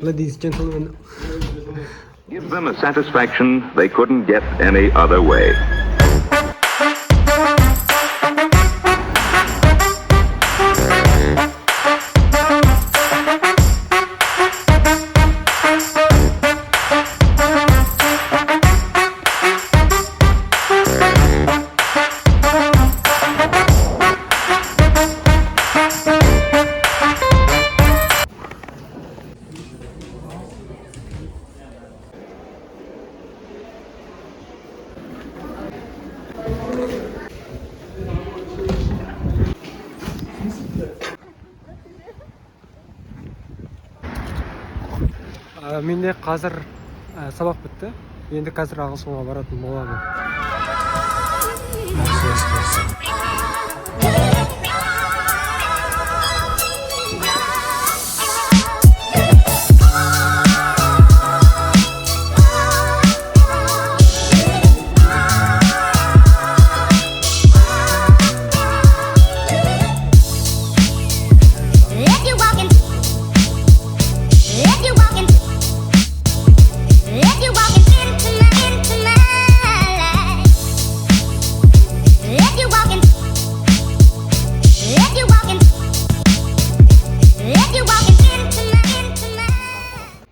Ladies, gentlemen. Give them a satisfaction they couldn't get any other way. Менде қазір сабақ бітті. Енді қазір ағылшынға баратын боламын.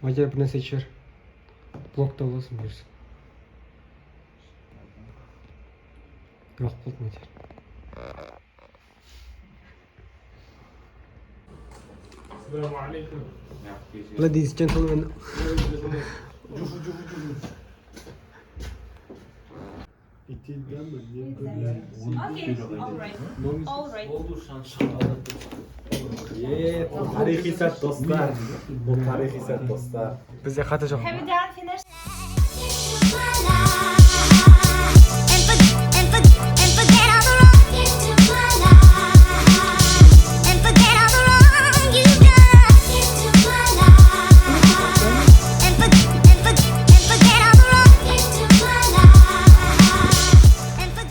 Мадияр бір нәрсе ішер. Блокта боласың берсін. Жоқ болды Мадияр. Ladies, gentlemen. Tarihi sert dostlar. Bu tarihi sert dostlar. Bizde katı жоқ.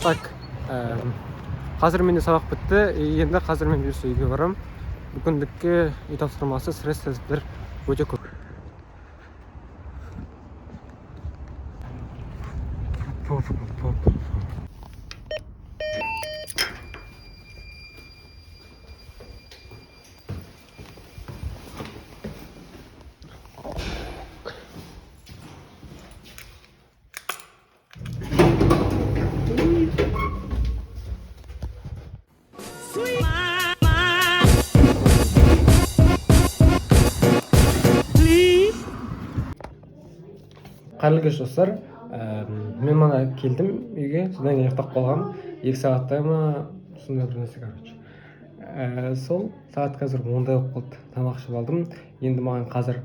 Так, қазір менде сабақ бітті. Енді қазір мен бұйырса үйге барам. Бүгіндікке үй тапсырмасы стресстер өте көп. Қайырлы кеш достар. Мен мана келдім үйге, содан кейін ұйықтап қалғам. 2 сағаттай ма, сондай бір нәрсе короче. Сол сағат қазір 10-дай болып қалды. Тамақ ішіп алдым. Енді маған қазір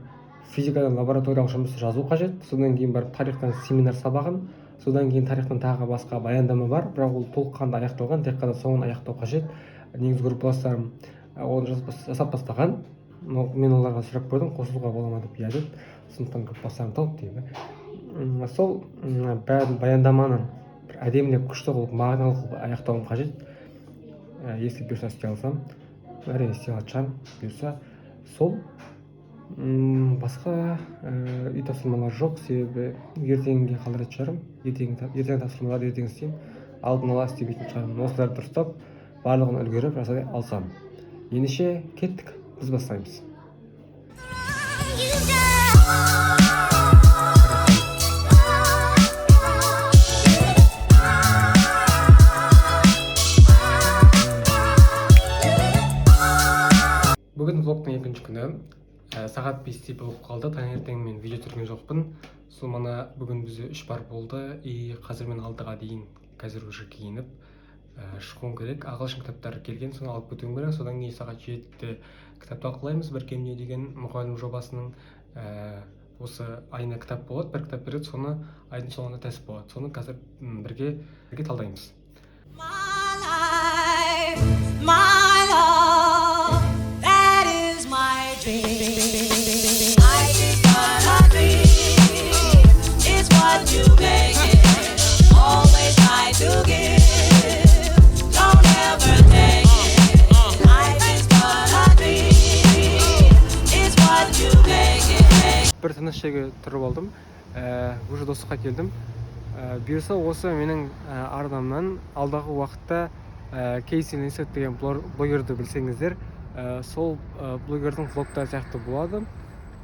физикадан лабораториялық жұмысты жазу қажет. Содан кейін барып тарихтан семинар сабағын, содан кейін тарихтан тағы басқа баяндама бар, бірақ ол толыққанды аяқталған, тек қана соңын аяқтау қажет. Негізгі группаластарым оны жасап бастаған. Мен оларға сұрақ қойдым, қосылуға бола ма деп иә деді. Сондықтан группаластарым тауып деймін. Сол бәрін баяндаманы бір әдемілеп күшті қылып мағыналы қылып аяқтауым қажет. Если бұйырса істей алсам, әрине істей алатын бұйырса. Сол басқа үй тапсырмалар жоқ, себебі ертеңге қалдыратын шығармын. Ертең тапсырмаларды ертең істеймін. Алдын ала істемейтін шығармын. Осыларды дұрыстап, барлығын үлгеріп жасай алсам. Ендеше кеттік, біз бастаймыз. Бүгін влогтың екінші күні. Сағат 5-те болып қалды. Таңертең мен видео түсірген жоқпын. Сол мана бүгін бізде 3 бар болды. Қазір мен 6-ға дейін қазір уже киініп шығуым керек. Ағылшын кітаптары келген, соны алып кетуім керек. Содан кейін сағат 7-те кітап талқылаймыз. Бір кемне деген мұғалім жобасының осы айына кітап болады. Бір кітап береді, соны айдың соңында тест болады. Соны қазір бірге талдаймыз. бір тыныш жерге тұрып алдым. Уже достыққа келдім. Бұйырса осы менің арнамнан алдағы уақытта Кейси Несет деген блогерді білсеңіздер, сол блогердің влогтары сияқты болады.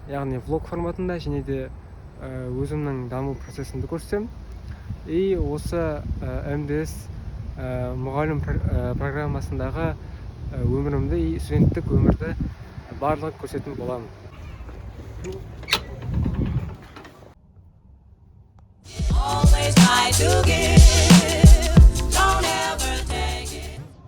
Яғни влог форматында және де өзімнің даму процесімді көрсетемін. И осы МДС мұғалім программасындағы өмірімді и студенттік өмірді барлығы көрсететін боламын. Always try to give.